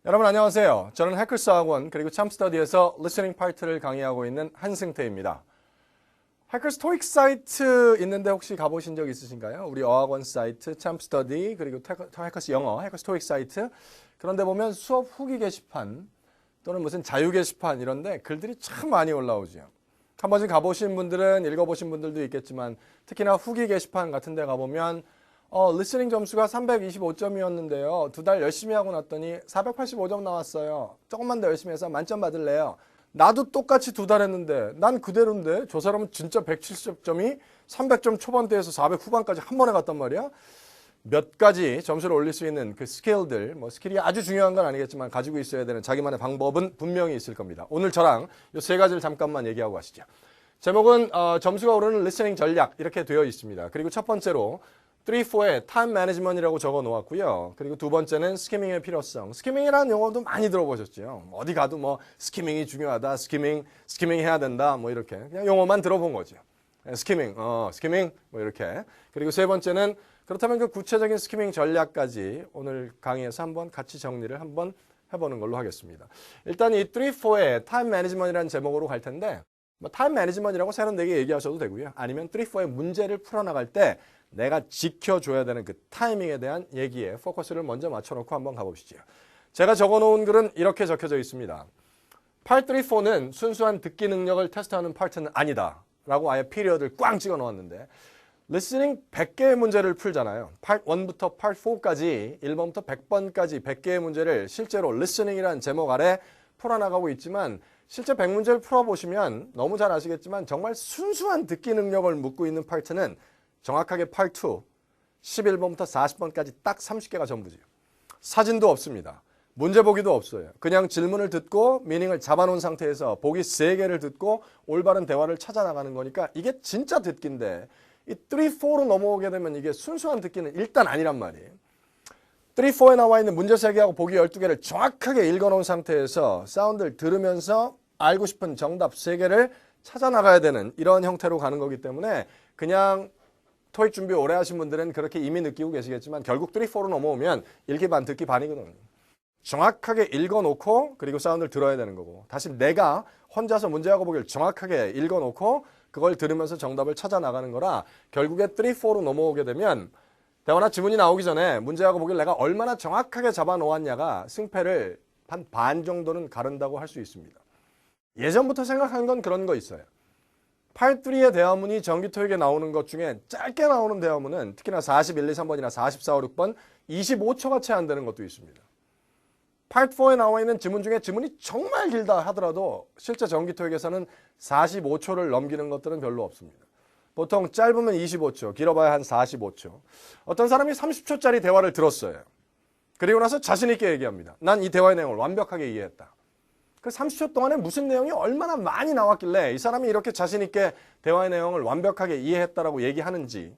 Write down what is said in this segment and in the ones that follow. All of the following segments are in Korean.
여러분 안녕하세요. 저는 해커스학원 그리고 참스터디에서 리스닝 파트를 강의하고 있는 한승태입니다. 해커스 토익 사이트 있는데 혹시 가보신 적 있으신가요? 우리 어학원 사이트, 참스터디 그리고 해커스 영어, 해커스 토익 사이트. 그런데 보면 수업 후기 게시판 또는 무슨 자유 게시판 이런데 글들이 참 많이 올라오죠. 한 번씩 가보신 분들은 읽어보신 분들도 있겠지만 특히나 후기 게시판 같은 데 가보면 리스닝 점수가 325점이었는데요. 2달 열심히 하고 났더니 485점 나왔어요. 조금만 더 열심히 해서 만점 받을래요. 나도 똑같이 2달 했는데 난 그대로인데 저 사람은 진짜 170점이 300점 초반대에서 400 후반까지 한 번에 갔단 말이야. 몇 가지 점수를 올릴 수 있는 그 스킬들, 스킬이 아주 중요한 건 아니겠지만 가지고 있어야 되는 자기만의 방법은 분명히 있을 겁니다. 오늘 저랑 이 세 가지를 잠깐만 얘기하고 가시죠. 제목은 점수가 오르는 리스닝 전략 이렇게 되어 있습니다. 그리고 첫 번째로 3, 4에 타임 매니지먼트라고 적어 놓았고요. 그리고 두 번째는 스키밍의 필요성. 스키밍이라는 용어도 많이 들어보셨죠. 어디 가도 스키밍이 중요하다, 스키밍 해야 된다, 이렇게 그냥 용어만 들어본 거죠. 스키밍, 스키밍, 이렇게. 그리고 세 번째는 그렇다면 그 구체적인 스키밍 전략까지 오늘 강의에서 한번 같이 정리를 한번 해보는 걸로 하겠습니다. 일단 이 3, 4에 타임 매니지먼트라는 제목으로 갈 텐데 타임 매니지먼트라고 세련되게 얘기하셔도 되고요. 아니면 3, 4의 문제를 풀어나갈 때 내가 지켜줘야 되는 그 타이밍에 대한 얘기에 포커스를 먼저 맞춰놓고 한번 가보시죠. 제가 적어놓은 글은 이렇게 적혀져 있습니다. Part 3, 4는 순수한 듣기 능력을 테스트하는 파트는 아니다 라고 아예 피리어드를 꽝 찍어 놓았는데 리스닝 100개의 문제를 풀잖아요. Part 1부터 Part 4까지 1번부터 100번까지 100개의 문제를 실제로 리스닝이라는 제목 아래 풀어나가고 있지만 실제 100문제를 풀어보시면 너무 잘 아시겠지만 정말 순수한 듣기 능력을 묻고 있는 파트는 정확하게 Part 2, 11번부터 40번까지 딱 30개가 전부지요. 사진도 없습니다. 문제 보기도 없어요. 그냥 질문을 듣고 미닝을 잡아놓은 상태에서 보기 3개를 듣고 올바른 대화를 찾아나가는 거니까 이게 진짜 듣기인데 이 3, 4로 넘어오게 되면 이게 순수한 듣기는 일단 아니란 말이에요. 3, 4에 나와 있는 문제 3개하고 보기 12개를 정확하게 읽어놓은 상태에서 사운드를 들으면서 알고 싶은 정답 3개를 찾아나가야 되는 이런 형태로 가는 거기 때문에 그냥 토익 준비 오래 하신 분들은 그렇게 이미 느끼고 계시겠지만 결국 3, 4로 넘어오면 읽기 반 듣기 반이거든요. 정확하게 읽어놓고 그리고 사운드를 들어야 되는 거고 다시 내가 혼자서 문제하고 보기를 정확하게 읽어놓고 그걸 들으면서 정답을 찾아나가는 거라 결국에 3, 4로 넘어오게 되면 대화나 지문이 나오기 전에 문제하고 보기를 내가 얼마나 정확하게 잡아놓았냐가 승패를 한 반 정도는 가른다고 할 수 있습니다. 예전부터 생각한 건 그런 거 있어요. Part 3의 대화문이 정기 토익에 나오는 것 중에 짧게 나오는 대화문은 특히나 41, 2, 3번이나 44, 5, 6번 25초가 채 안 되는 것도 있습니다. Part 4에 나와 있는 지문 중에 지문이 정말 길다 하더라도 실제 정기 토익에서는 45초를 넘기는 것들은 별로 없습니다. 보통 짧으면 25초, 길어봐야 한 45초. 어떤 사람이 30초짜리 대화를 들었어요. 그리고 나서 자신 있게 얘기합니다. 난 이 대화의 내용을 완벽하게 이해했다. 그 30초 동안에 무슨 내용이 얼마나 많이 나왔길래 이 사람이 이렇게 자신 있게 대화의 내용을 완벽하게 이해했다라고 얘기하는지.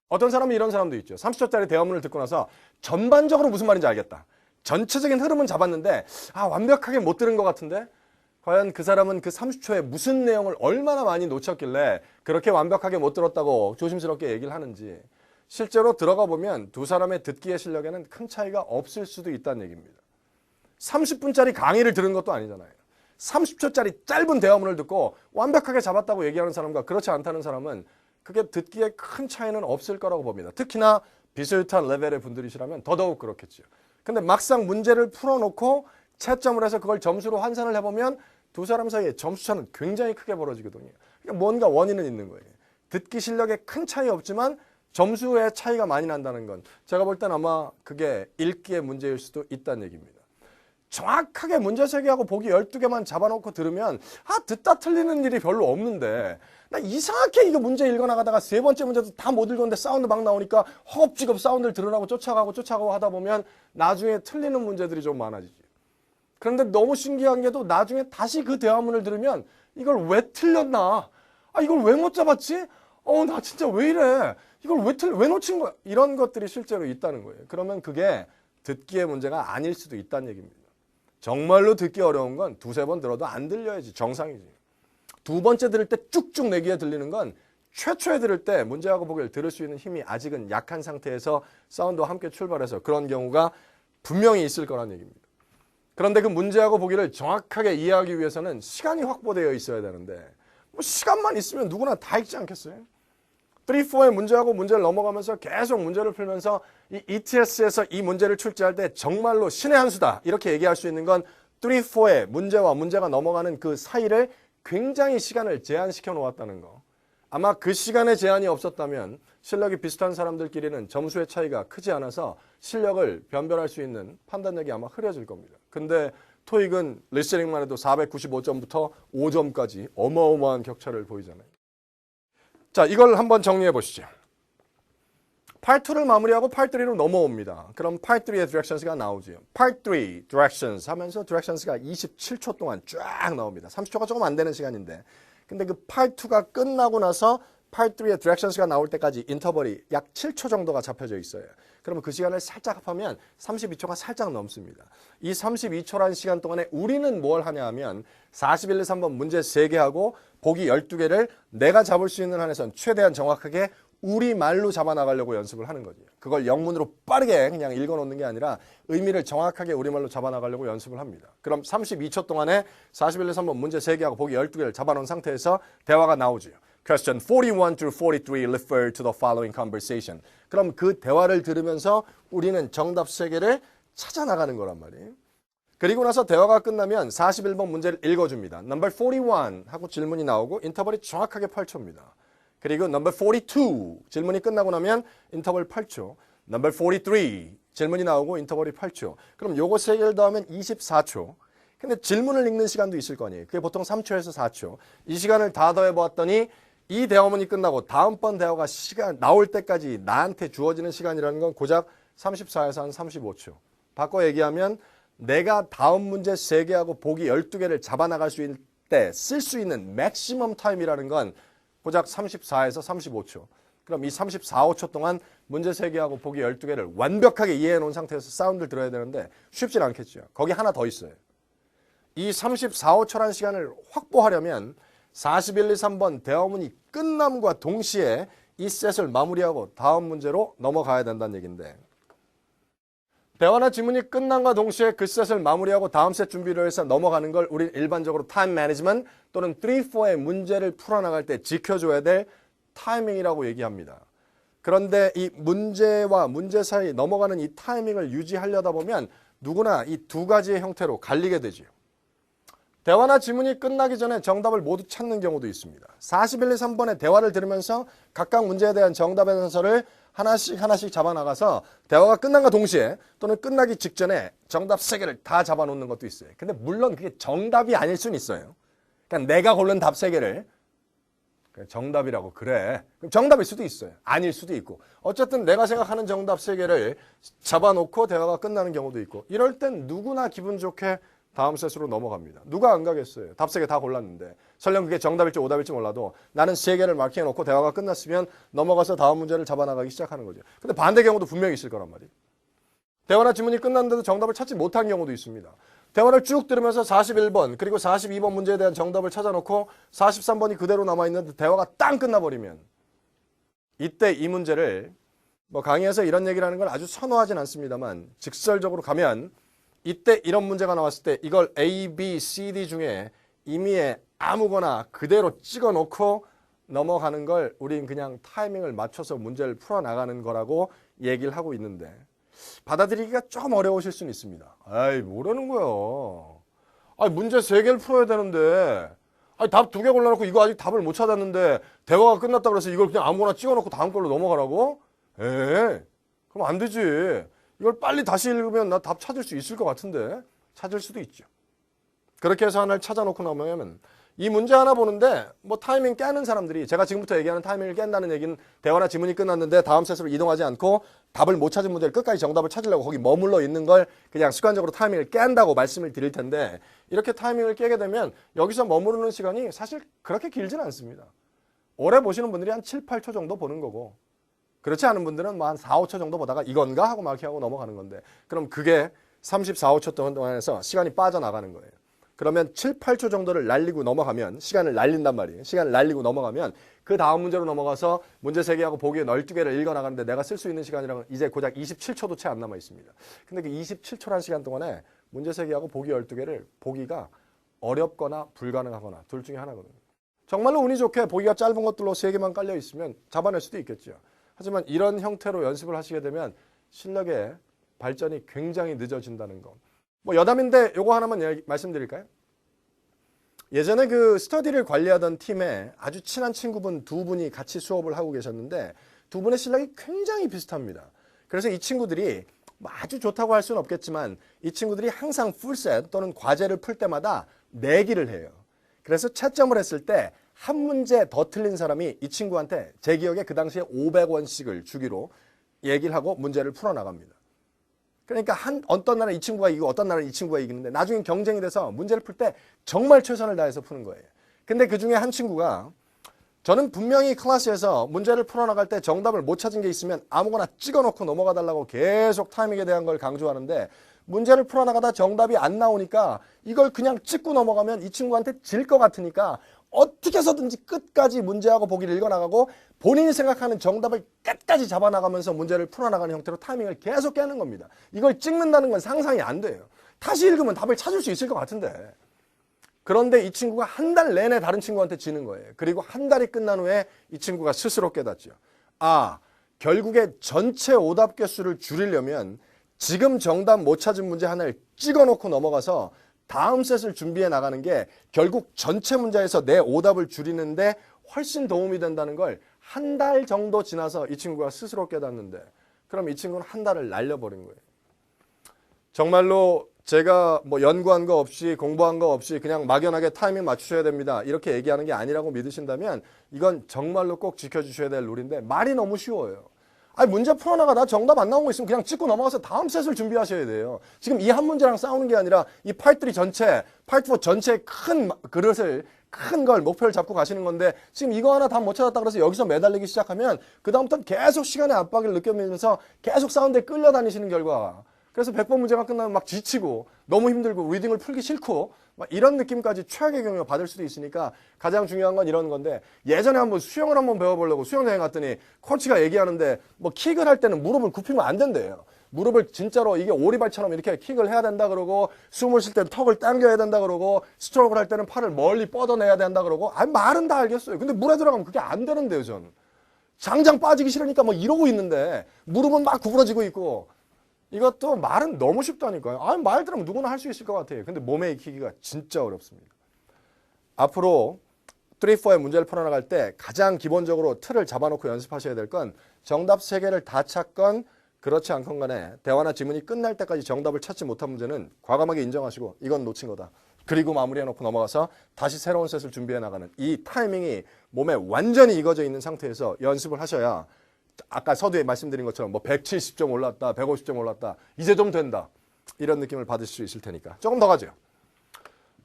어떤 사람은 이런 사람도 있죠. 30초짜리 대화문을 듣고 나서 전반적으로 무슨 말인지 알겠다. 전체적인 흐름은 잡았는데 완벽하게 못 들은 것 같은데 과연 그 사람은 그 30초에 무슨 내용을 얼마나 많이 놓쳤길래 그렇게 완벽하게 못 들었다고 조심스럽게 얘기를 하는지 실제로 들어가 보면 두 사람의 듣기의 실력에는 큰 차이가 없을 수도 있다는 얘기입니다. 30분짜리 강의를 들은 것도 아니잖아요. 30초짜리 짧은 대화문을 듣고 완벽하게 잡았다고 얘기하는 사람과 그렇지 않다는 사람은 그게 듣기에 큰 차이는 없을 거라고 봅니다. 특히나 비슷한 레벨의 분들이시라면 더더욱 그렇겠죠. 근데 막상 문제를 풀어놓고 채점을 해서 그걸 점수로 환산을 해보면 두 사람 사이에 점수차는 굉장히 크게 벌어지거든요. 그러니까 뭔가 원인은 있는 거예요. 듣기 실력에 큰 차이 없지만 점수의 차이가 많이 난다는 건 제가 볼 땐 아마 그게 읽기의 문제일 수도 있다는 얘기입니다. 정확하게 문제 3개하고 보기 12개만 잡아놓고 들으면 듣다 틀리는 일이 별로 없는데 나 이상하게 이거 문제 읽어나가다가 세 번째 문제도 다 못 읽었는데 사운드 막 나오니까 허겁지겁 사운드를 들으라고 쫓아가고 하다 보면 나중에 틀리는 문제들이 좀 많아지지. 그런데 너무 신기한 게도 나중에 다시 그 대화문을 들으면 이걸 왜 틀렸나? 이걸 왜 못 잡았지? 나 진짜 왜 이래? 이걸 왜 놓친 거야? 이런 것들이 실제로 있다는 거예요. 그러면 그게 듣기의 문제가 아닐 수도 있다는 얘기입니다. 정말로 듣기 어려운 건 2, 3번 들어도 안 들려야지 정상이지. 두 번째 들을 때 쭉쭉 내 귀에 들리는 건 최초에 들을 때 문제하고 보기를 들을 수 있는 힘이 아직은 약한 상태에서 사운드와 함께 출발해서 그런 경우가 분명히 있을 거란 얘기입니다. 그런데 그 문제하고 보기를 정확하게 이해하기 위해서는 시간이 확보되어 있어야 되는데 뭐 시간만 있으면 누구나 다 읽지 않겠어요? 3, 4의 문제하고 문제를 넘어가면서 계속 문제를 풀면서 이 ETS에서 이 문제를 출제할 때 정말로 신의 한 수다 이렇게 얘기할 수 있는 건 3, 4의 문제와 문제가 넘어가는 그 사이를 굉장히 시간을 제한시켜 놓았다는 거. 아마 그 시간에 제한이 없었다면 실력이 비슷한 사람들끼리는 점수의 차이가 크지 않아서 실력을 변별할 수 있는 판단력이 아마 흐려질 겁니다. 근데 토익은 리스닝만 해도 495점부터 5점까지 어마어마한 격차를 보이잖아요. 자, 이걸 한번 정리해 보시죠. Part 2를 마무리하고 Part 3로 넘어옵니다. 그럼 Part 3의 Directions가 나오죠. Part 3 Directions 하면서 Directions가 27초 동안 쫙 나옵니다. 30초가 조금 안 되는 시간인데 근데 그 Part 2가 끝나고 나서 Part 3의 Directions가 나올 때까지 인터벌이 약 7초 정도가 잡혀져 있어요. 그러면 그 시간을 살짝 합하면 32초가 살짝 넘습니다. 이 32초라는 시간 동안에 우리는 뭘 하냐 하면 41, 2, 3번 문제 3개 하고 보기 12개를 내가 잡을 수 있는 한에선 최대한 정확하게 우리말로 잡아나가려고 연습을 하는 거죠. 그걸 영문으로 빠르게 그냥 읽어놓는 게 아니라 의미를 정확하게 우리말로 잡아나가려고 연습을 합니다. 그럼 32초 동안에 41, 2, 3번 문제 3개하고 보기 12개를 잡아놓은 상태에서 대화가 나오죠. Question 41 through 43 refer to the following conversation. 그럼 그 대화를 들으면서 우리는 정답 3개를 찾아나가는 거란 말이에요. 그리고 나서 대화가 끝나면 41번 문제를 읽어줍니다. Number 41 하고 질문이 나오고 인터벌이 정확하게 8초입니다. 그리고 number 42 질문이 끝나고 나면 인터벌 8초. number 43 질문이 나오고 인터벌이 8초. 그럼 요거 3개를 더하면 24초. 근데 질문을 읽는 시간도 있을 거 아니에요. 그게 보통 3초에서 4초. 이 시간을 다 더해 보았더니 이 대화문이 끝나고 다음번 대화가 시간 나올 때까지 나한테 주어지는 시간이라는 건 고작 34에서 한 35초. 바꿔 얘기하면 내가 다음 문제 3개하고 보기 12개를 잡아나갈 수 있을 때 쓸 수 있는 맥시멈 타임이라는 건 고작 34에서 35초. 그럼 이 34, 5초 동안 문제 3개하고 보기 12개를 완벽하게 이해해 놓은 상태에서 사운드를 들어야 되는데 쉽진 않겠죠. 거기 하나 더 있어요. 이 34, 5초라는 시간을 확보하려면 41, 2, 3번 대화문이 끝남과 동시에 이 셋을 마무리하고 다음 문제로 넘어가야 된다는 얘기인데 대화나 지문이 끝남과 동시에 그 셋을 마무리하고 다음 셋 준비를 해서 넘어가는 걸 우리 일반적으로 타임 매니지먼트 또는 3, 4의 문제를 풀어나갈 때 지켜줘야 될 타이밍이라고 얘기합니다. 그런데 이 문제와 문제 사이 넘어가는 이 타이밍을 유지하려다 보면 누구나 이 두 가지의 형태로 갈리게 되죠. 대화나 지문이 끝나기 전에 정답을 모두 찾는 경우도 있습니다. 41, 2, 3번의 대화를 들으면서 각각 문제에 대한 정답의 단서를 하나씩 잡아나가서 대화가 끝난과 동시에 또는 끝나기 직전에 정답 3개를 다 잡아놓는 것도 있어요. 근데 물론 그게 정답이 아닐 수는 있어요. 그러니까 내가 고른 답 3개를 정답이라고 그래. 그럼 정답일 수도 있어요. 아닐 수도 있고. 어쨌든 내가 생각하는 정답 3개를 잡아놓고 대화가 끝나는 경우도 있고 이럴 땐 누구나 기분 좋게 다음 셋으로 넘어갑니다. 누가 안 가겠어요. 답 3개 다 골랐는데 설령 그게 정답일지 오답일지 몰라도 나는 3개를 마킹해놓고 대화가 끝났으면 넘어가서 다음 문제를 잡아나가기 시작하는 거죠. 근데 반대 경우도 분명히 있을 거란 말이에요. 대화나 지문이 끝났는데도 정답을 찾지 못한 경우도 있습니다. 대화를 쭉 들으면서 41번 그리고 42번 문제에 대한 정답을 찾아놓고 43번이 그대로 남아있는데 대화가 땅 끝나버리면 이때 이 문제를 뭐 강의에서 이런 얘기를 하는 걸 아주 선호하진 않습니다만 직설적으로 가면 이때 이런 문제가 나왔을 때 이걸 A, B, C, D 중에 임의에 아무거나 그대로 찍어놓고 넘어가는 걸 우린 그냥 타이밍을 맞춰서 문제를 풀어나가는 거라고 얘기를 하고 있는데 받아들이기가 조금 어려우실 수는 있습니다. 아이 뭐라는 거야. 아니 문제 3개를 풀어야 되는데 아니 답 2개 골라놓고 이거 아직 답을 못 찾았는데 대화가 끝났다 그래서 이걸 그냥 아무거나 찍어놓고 다음 걸로 넘어가라고? 에이 그럼 안 되지. 이걸 빨리 다시 읽으면 나 답 찾을 수 있을 것 같은데 찾을 수도 있죠. 그렇게 해서 하나를 찾아놓고 넘어가면 이 문제 하나 보는데 뭐 타이밍 깨는 사람들이 제가 지금부터 얘기하는 타이밍을 깬다는 얘기는 대화나 지문이 끝났는데 다음 셋으로 이동하지 않고 답을 못 찾은 문제를 끝까지 정답을 찾으려고 거기 머물러 있는 걸 그냥 습관적으로 타이밍을 깬다고 말씀을 드릴 텐데 이렇게 타이밍을 깨게 되면 여기서 머무르는 시간이 사실 그렇게 길지는 않습니다. 오래 보시는 분들이 한 7, 8초 정도 보는 거고 그렇지 않은 분들은 뭐 한 4, 5초 정도 보다가 이건가 하고 마킹하고 넘어가는 건데 그럼 그게 34, 5초 동안에서 시간이 빠져나가는 거예요. 그러면 7, 8초 정도를 날리고 넘어가면 시간을 날린단 말이에요. 시간을 날리고 넘어가면 그 다음 문제로 넘어가서 문제 3개하고 보기 12개를 읽어나가는데 내가 쓸 수 있는 시간이랑 이제 고작 27초도 채 안 남아 있습니다. 근데 그 27초라는 시간 동안에 문제 3개하고 보기 12개를 보기가 어렵거나 불가능하거나 둘 중에 하나거든요. 정말로 운이 좋게 보기가 짧은 것들로 3개만 깔려 있으면 잡아낼 수도 있겠죠. 하지만 이런 형태로 연습을 하시게 되면 실력의 발전이 굉장히 늦어진다는 거. 뭐 여담인데 요거 하나만 말씀드릴까요? 예전에 그 스터디를 관리하던 팀에 아주 친한 친구분 2분이 같이 수업을 하고 계셨는데 2분의 실력이 굉장히 비슷합니다. 그래서 이 친구들이 아주 좋다고 할 수는 없겠지만 이 친구들이 항상 풀셋 또는 과제를 풀 때마다 내기를 해요. 그래서 채점을 했을 때 한 문제 더 틀린 사람이 이 친구한테 제 기억에 그 당시에 500원씩을 주기로 얘기를 하고 문제를 풀어나갑니다. 그러니까 어떤 날은 이 친구가 이기고 어떤 날은 이 친구가 이기는데 나중에 경쟁이 돼서 문제를 풀 때 정말 최선을 다해서 푸는 거예요. 근데 그 중에 한 친구가 저는 분명히 클래스에서 문제를 풀어나갈 때 정답을 못 찾은 게 있으면 아무거나 찍어놓고 넘어가 달라고 계속 타이밍에 대한 걸 강조하는데 문제를 풀어나가다 정답이 안 나오니까 이걸 그냥 찍고 넘어가면 이 친구한테 질 것 같으니까 어떻게 해서든지 끝까지 문제하고 보기를 읽어나가고 본인이 생각하는 정답을 끝까지 잡아나가면서 문제를 풀어나가는 형태로 타이밍을 계속 깨는 겁니다. 이걸 찍는다는 건 상상이 안 돼요. 다시 읽으면 답을 찾을 수 있을 것 같은데. 그런데 이 친구가 한 달 내내 다른 친구한테 지는 거예요. 그리고 한 달이 끝난 후에 이 친구가 스스로 깨닫죠. 아, 결국에 전체 오답 개수를 줄이려면 지금 정답 못 찾은 문제 하나를 찍어놓고 넘어가서 다음 셋을 준비해 나가는 게 결국 전체 문제에서 내 오답을 줄이는데 훨씬 도움이 된다는 걸 한 달 정도 지나서 이 친구가 스스로 깨닫는데 그럼 이 친구는 한 달을 날려버린 거예요. 정말로 제가 뭐 연구한 거 없이 공부한 거 없이 그냥 막연하게 타이밍 맞추셔야 됩니다. 이렇게 얘기하는 게 아니라고 믿으신다면 이건 정말로 꼭 지켜주셔야 될 룰인데 말이 너무 쉬워요. 아니 문제 풀어나가다 정답 안 나온 거 있으면 그냥 찍고 넘어가서 다음 셋을 준비하셔야 돼요. 지금 이 한 문제랑 싸우는 게 아니라 이 파트 3 전체, 파트 4 전체의 큰 그릇을 큰 걸 목표를 잡고 가시는 건데 지금 이거 하나 다 못 찾았다 그래서 여기서 매달리기 시작하면 그 다음부터는 계속 시간의 압박을 느끼면서 계속 싸우는데 끌려다니시는 결과 그래서 100번 문제가 끝나면 막 지치고 너무 힘들고 리딩을 풀기 싫고 막 이런 느낌까지 최악의 경우를 받을 수도 있으니까 가장 중요한 건 이런 건데 예전에 한번 수영을 한번 배워보려고 수영여행 갔더니 코치가 얘기하는데 뭐 킥을 할 때는 무릎을 굽히면 안 된대요. 무릎을 진짜로 이게 오리발처럼 이렇게 킥을 해야 된다 그러고 숨을 쉴 때는 턱을 당겨야 된다 그러고 스트로크를 할 때는 팔을 멀리 뻗어내야 된다 그러고 아니 말은 다 알겠어요. 근데 물에 들어가면 그게 안 되는데요. 저는 장장 빠지기 싫으니까 뭐 이러고 있는데 무릎은 막 구부러지고 있고 이것도 말은 너무 쉽다니까요. 아니 말 들으면 누구나 할 수 있을 것 같아요. 근데 몸에 익히기가 진짜 어렵습니다. 앞으로 3, 4의 문제를 풀어나갈 때 가장 기본적으로 틀을 잡아놓고 연습하셔야 될 건 정답 3개를 다 찾건 그렇지 않건 간에 대화나 지문이 끝날 때까지 정답을 찾지 못한 문제는 과감하게 인정하시고 이건 놓친 거다. 그리고 마무리해놓고 넘어가서 다시 새로운 셋을 준비해 나가는 이 타이밍이 몸에 완전히 익어져 있는 상태에서 연습을 하셔야 아까 서두에 말씀드린 것처럼 뭐 170점 올랐다, 150점 올랐다, 이제 좀 된다. 이런 느낌을 받으실 수 있을 테니까. 조금 더 가죠.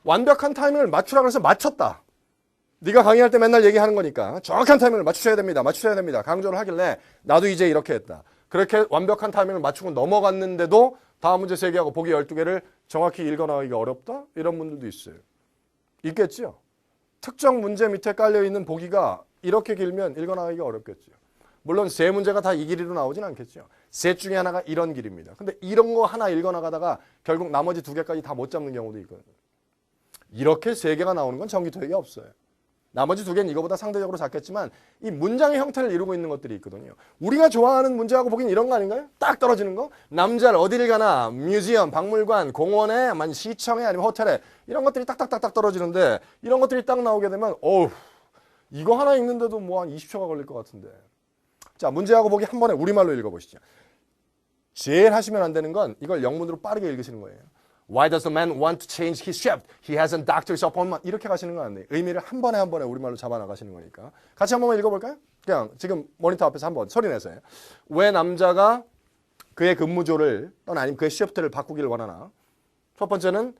완벽한 타이밍을 맞추라 그래서 맞췄다. 네가 강의할 때 맨날 얘기하는 거니까 정확한 타이밍을 맞추셔야 됩니다. 맞추셔야 됩니다. 강조를 하길래 나도 이제 이렇게 했다. 그렇게 완벽한 타이밍을 맞추고 넘어갔는데도 다음 문제 3개하고 보기 12개를 정확히 읽어나가기가 어렵다? 이런 분들도 있어요. 있겠죠? 특정 문제 밑에 깔려있는 보기가 이렇게 길면 읽어나가기가 어렵겠죠. 물론 3문제가 다 이 길이로 나오진 않겠죠. 셋 중에 하나가 이런 길입니다. 근데 이런 거 하나 읽어나가다가 결국 나머지 2개까지 다 못 잡는 경우도 있거든요. 이렇게 3개가 나오는 건 전기토익이 없어요. 나머지 2개는 이거보다 상대적으로 작겠지만 이 문장의 형태를 이루고 있는 것들이 있거든요. 우리가 좋아하는 문제하고 보기는 이런 거 아닌가요? 딱 떨어지는 거? 남자를 어디를 가나 뮤지엄, 박물관, 공원에, 시청에 아니면 호텔에 이런 것들이 딱딱딱딱 떨어지는데 이런 것들이 딱 나오게 되면 어우 이거 하나 읽는데도 뭐 한 20초가 걸릴 것 같은데. 자, 문제하고 보기 한 번에 우리말로 읽어보시죠. 제일 하시면 안 되는 건 이걸 영문으로 빠르게 읽으시는 거예요. Why does the man want to change his shift? He has a doctor's appointment. 이렇게 가시는 건 안 돼요. 의미를 한 번에 우리말로 잡아나가시는 거니까. 같이 한 번만 읽어볼까요? 그냥 지금 모니터 앞에서 한번 소리 내세요. 왜 남자가 그의 근무조를 또는 아니면 그의 시프트를 바꾸기를 원하나? 첫 번째는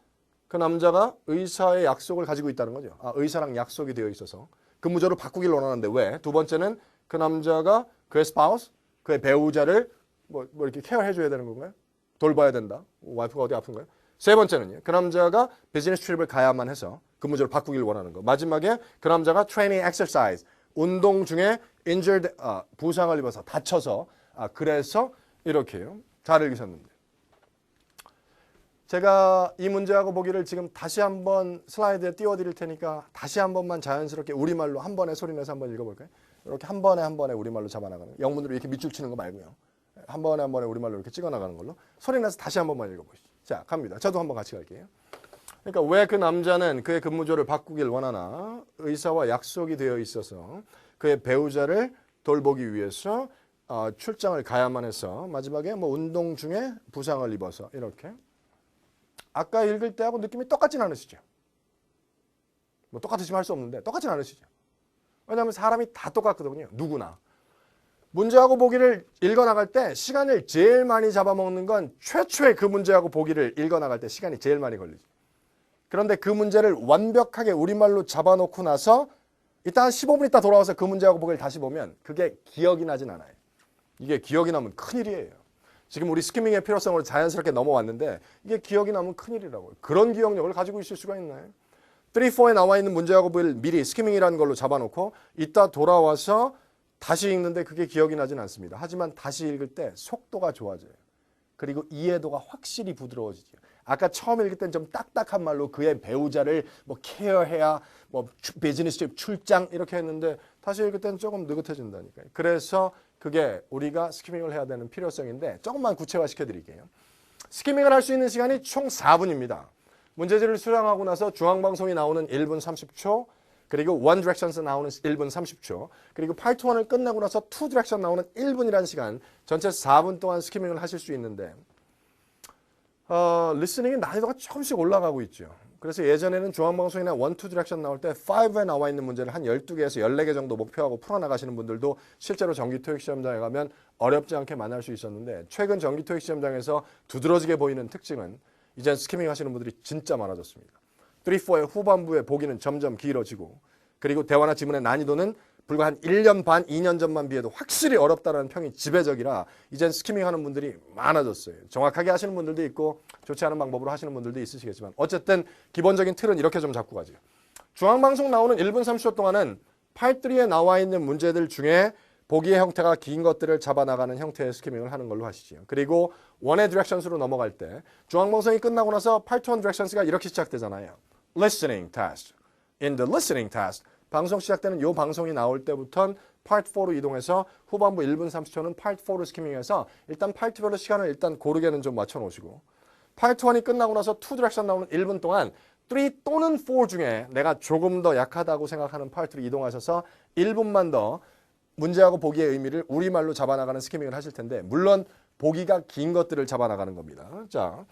그 남자가 의사의 약속을 가지고 있다는 거죠. 의사랑 약속이 되어 있어서 근무조를 바꾸기를 원하는데 왜? 두 번째는 그 남자가 그의 스파우스, 그의 배우자를 뭐 이렇게 케어해줘야 되는 건가요? 돌봐야 된다. 와이프가 어디 아픈가요? 세 번째는요. 그 남자가 비즈니스 트립을 가야만 해서 그 문제를 바꾸길 원하는 거. 마지막에 그 남자가 트레이닝 엑서사이즈, 운동 중에 injured, 부상을 입어서 다쳐서 그래서 이렇게요. 잘 읽으셨는데. 제가 이 문제하고 보기를 지금 다시 한번 슬라이드에 띄워드릴 테니까 다시 한 번만 자연스럽게 우리말로 한 번에 소리내서 한번 읽어볼까요? 이렇게 한 번에 우리말로 잡아나가는 영문으로 이렇게 밑줄 치는 거 말고요. 한 번에 우리말로 이렇게 찍어나가는 걸로 소리내서 다시 한 번만 읽어보시죠. 자, 갑니다. 저도 한번 같이 갈게요. 그러니까 왜 그 남자는 그의 근무조를 바꾸길 원하나? 의사와 약속이 되어 있어서 그의 배우자를 돌보기 위해서 출장을 가야만 해서 마지막에 뭐 운동 중에 부상을 입어서 이렇게 아까 읽을 때하고 느낌이 똑같진 않으시죠? 뭐 똑같으시면 할 수 없는데 똑같진 않으시죠? 왜냐하면 사람이 다 똑같거든요. 누구나. 문제하고 보기를 읽어나갈 때 시간을 제일 많이 잡아먹는 건 최초의 그 문제하고 보기를 읽어나갈 때 시간이 제일 많이 걸리죠. 그런데 그 문제를 완벽하게 우리말로 잡아놓고 나서 이따 한 15분 있다 돌아와서 그 문제하고 보기를 다시 보면 그게 기억이 나진 않아요. 이게 기억이 나면 큰일이에요. 지금 우리 스키밍의 필요성으로 자연스럽게 넘어왔는데 이게 기억이 나면 큰일이라고요. 그런 기억력을 가지고 있을 수가 있나요? 3, 4에 나와 있는 문제하고 보기를 미리 스키밍이라는 걸로 잡아놓고 이따 돌아와서 다시 읽는데 그게 기억이 나진 않습니다. 하지만 다시 읽을 때 속도가 좋아져요. 그리고 이해도가 확실히 부드러워지죠. 아까 처음 읽을 땐 좀 딱딱한 말로 그의 배우자를 뭐 케어해야 뭐 비즈니스 출장 이렇게 했는데 다시 읽을 땐 조금 느긋해진다니까요. 그래서 그게 우리가 스키밍을 해야 되는 필요성인데 조금만 구체화시켜 드릴게요. 스키밍을 할 수 있는 시간이 총 4분입니다. 문제지를 수량하고 나서 중앙방송이 나오는 1분 30초, 그리고 One Directions 나오는 1분 30초, 그리고 Part 1을 끝나고 나서 Two Direction 나오는 1분이라는 시간, 전체 4분 동안 스키밍을 하실 수 있는데 리스닝의 난이도가 조금씩 올라가고 있죠. 그래서 예전에는 중앙방송이나 One, Two Direction 나올 때 5에 나와 있는 문제를 한 12개에서 14개 정도 목표하고 풀어나가시는 분들도 실제로 정기 토익 시험장에 가면 어렵지 않게 만날 수 있었는데 최근 정기 토익 시험장에서 두드러지게 보이는 특징은 이제 스키밍 하시는 분들이 진짜 많아졌습니다. 3, 4의 후반부에 보기는 점점 길어지고 그리고 대화나 지문의 난이도는 불과 한 1년 반, 2년 전만 비해도 확실히 어렵다는 평이 지배적이라 이젠 스키밍 하는 분들이 많아졌어요. 정확하게 하시는 분들도 있고 좋지 않은 방법으로 하시는 분들도 있으시겠지만 어쨌든 기본적인 틀은 이렇게 좀 잡고 가죠. 중앙방송 나오는 1분 30초 동안은 Part 3에 나와 있는 문제들 중에 보기의 형태가 긴 것들을 잡아나가는 형태의 스키밍을 하는 걸로 하시죠. 그리고 원의 디렉션스로 넘어갈 때 중앙방송이 끝나고 나서 Part 1 디렉션스가 이렇게 시작되잖아요. Listening test. In the listening test. 방송 시작되는 이 방송이 나올 때부터는 Part 4로 이동해서 후반부 1분 30초는 Part 4로 스키밍해서 일단 파트별로 시간을 일단 고르게는 좀 맞춰놓으시고 Part 1이 끝나고 나서 2 디렉션 나오는 1분 동안 3 또는 4 중에 내가 조금 더 약하다고 생각하는 파트로 이동하셔서 1분만 더 문제하고 보기의 의미를 우리말로 잡아나가는 스키밍을 하실 텐데 물론 보기가 긴 것들을 잡아나가는 겁니다. 자,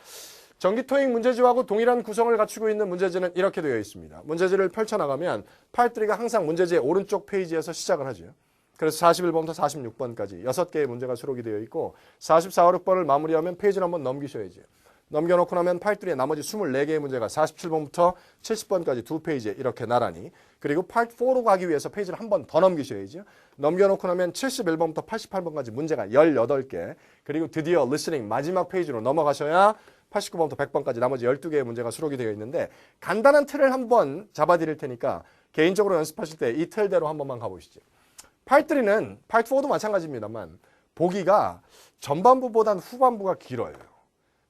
정기 토익 문제지하고 동일한 구성을 갖추고 있는 문제지는 이렇게 되어 있습니다. 문제지를 펼쳐나가면 Part 3가 항상 문제지의 오른쪽 페이지에서 시작을 하죠. 그래서 41번부터 46번까지 6개의 문제가 수록이 되어 있고 44, 6번을 마무리하면 페이지를 한번 넘기셔야죠. 넘겨놓고 나면 Part 3의 나머지 24개의 문제가 47번부터 70번까지 두 페이지에 이렇게 나란히 그리고 Part 4로 가기 위해서 페이지를 한 번 더 넘기셔야죠. 넘겨놓고 나면 71번부터 88번까지 문제가 18개 그리고 드디어 리스닝 마지막 페이지로 넘어가셔야 89번부터 100번까지 나머지 12개의 문제가 수록이 되어 있는데 간단한 틀을 한번 잡아드릴 테니까 개인적으로 연습하실 때 이 틀대로 한 번만 가보시죠. Part 3는 Part 4도 마찬가지입니다만 보기가 전반부보단 후반부가 길어요.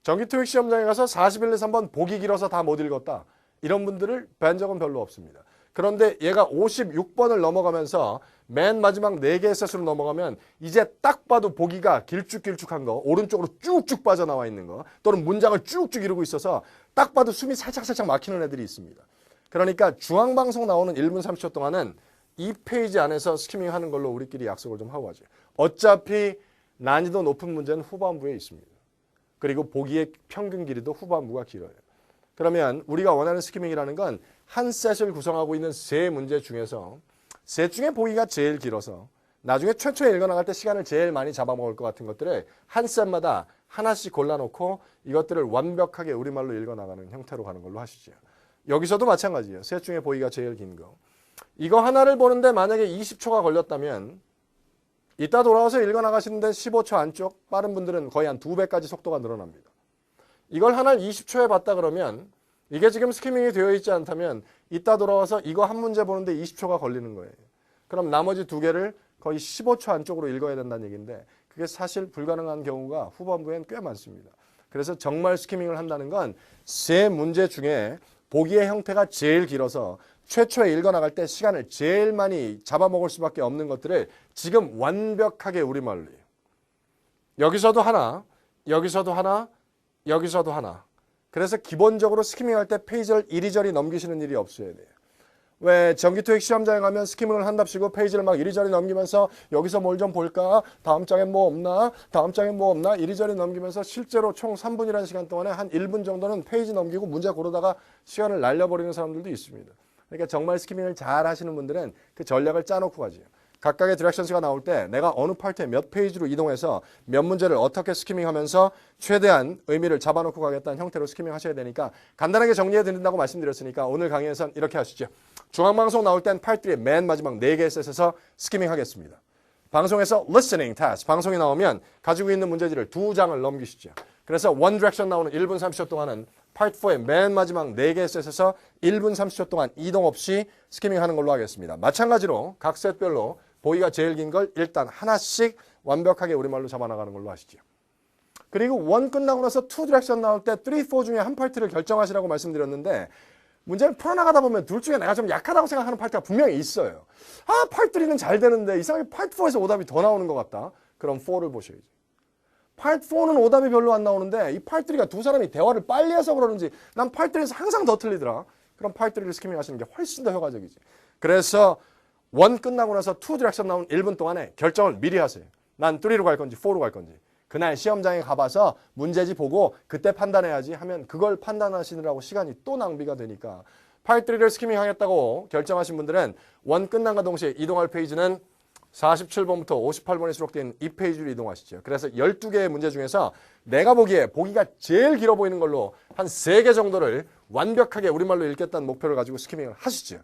정기 토익 시험장에 가서 41에서 한번 보기 길어서 다 못 읽었다. 이런 분들을 뵌 적은 별로 없습니다. 그런데 얘가 56번을 넘어가면서 맨 마지막 4개의 셋으로 넘어가면 이제 딱 봐도 보기가 길쭉길쭉한 거, 오른쪽으로 쭉쭉 빠져나와 있는 거, 또는 문장을 쭉쭉 이루고 있어서 딱 봐도 숨이 살짝살짝 막히는 애들이 있습니다. 그러니까 중앙방송 나오는 1분 30초 동안은 이 페이지 안에서 스키밍 하는 걸로 우리끼리 약속을 좀 하고 하죠. 어차피 난이도 높은 문제는 후반부에 있습니다. 그리고 보기의 평균 길이도 후반부가 길어요. 그러면 우리가 원하는 스키밍이라는 건 한 셋을 구성하고 있는 세 문제 중에서 셋 중에 보기가 제일 길어서 나중에 최초에 읽어나갈 때 시간을 제일 많이 잡아먹을 것 같은 것들을 한 셋마다 하나씩 골라놓고 이것들을 완벽하게 우리말로 읽어나가는 형태로 가는 걸로 하시죠. 여기서도 마찬가지예요. 셋 중에 보기가 제일 긴 거. 이거 하나를 보는데 만약에 20초가 걸렸다면 이따 돌아와서 읽어나가시는 데 15초 안쪽 빠른 분들은 거의 한 2배까지 속도가 늘어납니다. 이걸 하나를 20초에 봤다 그러면 이게 지금 스키밍이 되어 있지 않다면 이따 돌아와서 이거 한 문제 보는데 20초가 걸리는 거예요. 그럼 나머지 두 개를 거의 15초 안쪽으로 읽어야 된다는 얘기인데 그게 사실 불가능한 경우가 후반부엔 꽤 많습니다. 그래서 정말 스키밍을 한다는 건 세 문제 중에 보기의 형태가 제일 길어서 최초에 읽어나갈 때 시간을 제일 많이 잡아먹을 수밖에 없는 것들을 지금 완벽하게 우리말로 해요. 여기서도 하나, 여기서도 하나, 여기서도 하나. 그래서 기본적으로 스키밍할 때 페이지를 이리저리 넘기시는 일이 없어야 돼요. 왜 전기토익 시험장에 가면 스키밍을 한답시고 페이지를 막 이리저리 넘기면서 여기서 뭘 좀 볼까? 다음 장에 뭐 없나? 다음 장에 뭐 없나? 이리저리 넘기면서 실제로 총 3분이라는 시간 동안에 한 1분 정도는 페이지 넘기고 문제 고르다가 시간을 날려버리는 사람들도 있습니다. 그러니까 정말 스키밍을 잘 하시는 분들은 그 전략을 짜놓고 가지요. 각각의 디렉션스가 나올 때 내가 어느 파트에 몇 페이지로 이동해서 몇 문제를 어떻게 스키밍하면서 최대한 의미를 잡아놓고 가겠다는 형태로 스키밍 하셔야 되니까 간단하게 정리해 드린다고 말씀드렸으니까 오늘 강의에선 이렇게 하시죠. 중앙방송 나올 땐 팔3의 맨 마지막 4개의 셋에서 스키밍 하겠습니다. 방송에서 listening task, 방송이 나오면 가지고 있는 문제지를 2장을 넘기시죠. 그래서 One Direction 나오는 1분 30초 동안은 Part 4의 맨 마지막 4개의 셋에서 1분 30초 동안 이동 없이 스키밍 하는 걸로 하겠습니다. 마찬가지로 각 셋별로 보기가 제일 긴 걸 일단 하나씩 완벽하게 우리말로 잡아나가는 걸로 하시죠. 그리고 1 끝나고 나서 2 디렉션 나올 때 3, 4 중에 한 파트를 결정하시라고 말씀드렸는데 문제를 풀어나가다 보면 둘 중에 내가 좀 약하다고 생각하는 파트가 분명히 있어요. 아, 파트 3는 잘 되는데 이상하게 파트 4에서 오답이 더 나오는 것 같다. 그럼 4를 보셔야지. 파트 4는 오답이 별로 안 나오는데 이 파트 3가 두 사람이 대화를 빨리 해서 그러는지 난 파트 3에서 항상 더 틀리더라. 그럼 파트 3를 스키밍 하시는 게 훨씬 더 효과적이지. 그래서 1 끝나고 나서 2 디렉션 나온 1분 동안에 결정을 미리 하세요. 난 3로 갈 건지 4로 갈 건지. 그날 시험장에 가봐서 문제지 보고 그때 판단해야지 하면 그걸 판단하시느라고 시간이 또 낭비가 되니까 파트 3를 스키밍 하겠다고 결정하신 분들은 1 끝난과 동시에 이동할 페이지는 47번부터 58번에 수록되어 있는 이 페이지로 이동하시죠. 그래서 12개의 문제 중에서 내가 보기에 보기가 제일 길어 보이는 걸로 한 3개 정도를 완벽하게 우리말로 읽겠다는 목표를 가지고 스키밍을 하시죠.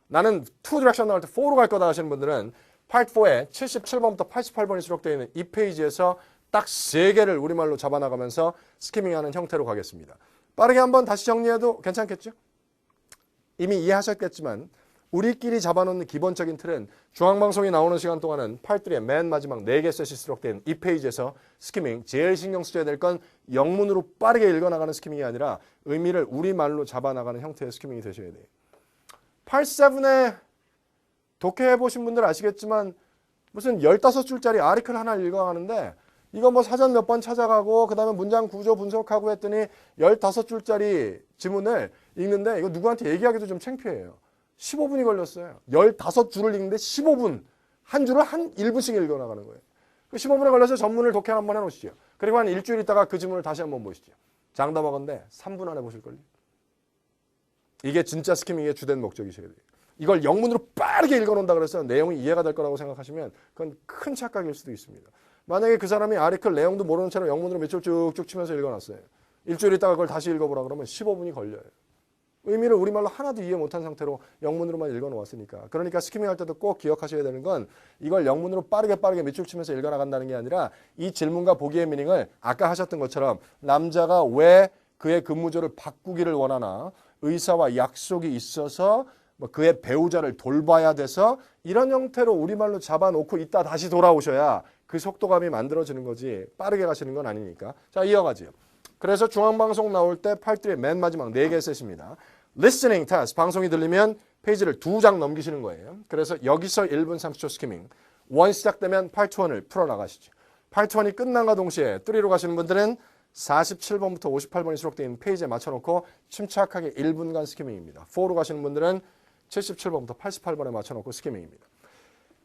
나는 2 디렉션 나올 때 4로 갈 거다 하시는 분들은 파트 4에 77번부터 88번이 수록되어 있는 이 페이지에서 딱 3개를 우리말로 잡아나가면서 스키밍하는 형태로 가겠습니다. 빠르게 한번 다시 정리해도 괜찮겠죠? 이미 이해하셨겠지만 우리끼리 잡아놓는 기본적인 틀은 중앙방송이 나오는 시간 동안은 팔3의 맨 마지막 4개 셋이 수록된 이 페이지에서 스키밍, 제일 신경 쓰셔야 될 건 영문으로 빠르게 읽어나가는 스키밍이 아니라 의미를 우리말로 잡아나가는 형태의 스키밍이 되셔야 돼요. 8-7에 독해해보신 분들 아시겠지만 무슨 15줄짜리 아리클 하나 읽어가는데 이거 뭐 사전 몇 번 찾아가고 그 다음에 문장 구조 분석하고 했더니 15줄짜리 지문을 읽는데 이거 누구한테 얘기하기도 좀 창피해요. 15분이 걸렸어요. 15줄을 읽는데 15분. 한 줄을 한 1분씩 읽어나가는 거예요. 그 15분에 걸려서 전문을 독해 한번 해놓으시죠. 그리고 한 일주일 있다가 그 지문을 다시 한번 보시죠. 장담하건대 3분 안에 보실걸요. 이게 진짜 스키밍의 주된 목적이셔야 돼요. 이걸 영문으로 빠르게 읽어놓는다 그래서 내용이 이해가 될 거라고 생각하시면 그건 큰 착각일 수도 있습니다. 만약에 그 사람이 아리클 내용도 모르는 채로 영문으로 몇 줄 쭉쭉 치면서 읽어놨어요. 일주일 있다가 그걸 다시 읽어보라 그러면 15분이 걸려요. 의미를 우리말로 하나도 이해 못한 상태로 영문으로만 읽어놓았으니까. 그러니까 스키밍 할 때도 꼭 기억하셔야 되는 건 이걸 영문으로 빠르게 몇 줄 치면서 읽어나간다는 게 아니라 이 질문과 보기의 미닝을 아까 하셨던 것처럼 남자가 왜 그의 근무조를 바꾸기를 원하나, 의사와 약속이 있어서 뭐 그의 배우자를 돌봐야 돼서 이런 형태로 우리말로 잡아놓고 이따 다시 돌아오셔야 그 속도감이 만들어지는 거지 빠르게 가시는 건 아니니까. 자, 이어가지요. 그래서 중앙방송 나올 때 팔3의 맨 마지막 4개 셋입니다. Listening task, 방송이 들리면 페이지를 2장 넘기시는 거예요. 그래서 여기서 1분 30초 스키밍. 1 시작되면 파트 1을 풀어나가시죠. 파트 1이 끝난과 동시에 3로 가시는 분들은 47번부터 58번이 수록되어 있는 페이지에 맞춰놓고 침착하게 1분간 스키밍입니다. 4로 가시는 분들은 77번부터 88번에 맞춰놓고 스키밍입니다.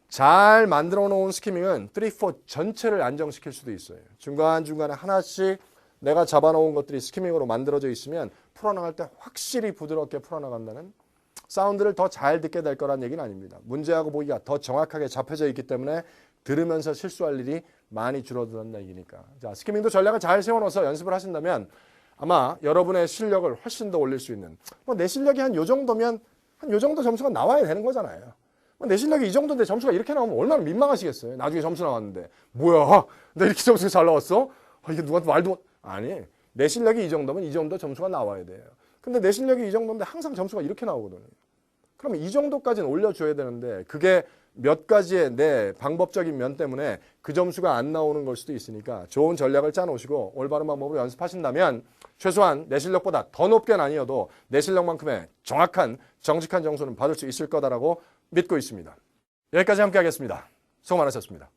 잘 만들어 놓은 스키밍은 3, 4 전체를 안정시킬 수도 있어요. 중간중간에 하나씩 내가 잡아놓은 것들이 스키밍으로 만들어져 있으면 풀어나갈 때 확실히 부드럽게 풀어나간다는 사운드를 더 잘 듣게 될 거란 얘기는 아닙니다. 문제하고 보기가 더 정확하게 잡혀져 있기 때문에 들으면서 실수할 일이 많이 줄어든다는 얘기니까. 자, 스키밍도 전략을 잘 세워놓아서 연습을 하신다면 아마 여러분의 실력을 훨씬 더 올릴 수 있는, 뭐 내 실력이 한 요 정도면 한 요 정도 점수가 나와야 되는 거잖아요. 내 실력이 이 정도인데 점수가 이렇게 나오면 얼마나 민망하시겠어요. 나중에 점수 나왔는데 뭐야, 나 이렇게 점수가 잘 나왔어? 이게 누구한테 말도 못... 아니, 내 실력이 이 정도면 이 정도 점수가 나와야 돼요. 근데 내 실력이 이 정도인데 항상 점수가 이렇게 나오거든요. 그러면 이 정도까지는 올려줘야 되는데 그게 몇 가지의 내 방법적인 면 때문에 그 점수가 안 나오는 걸 수도 있으니까 좋은 전략을 짜놓으시고 올바른 방법으로 연습하신다면 최소한 내 실력보다 더 높게는 아니어도 내 실력만큼의 정확한 정직한 점수는 받을 수 있을 거다라고 믿고 있습니다. 여기까지 함께 하겠습니다. 수고 많으셨습니다.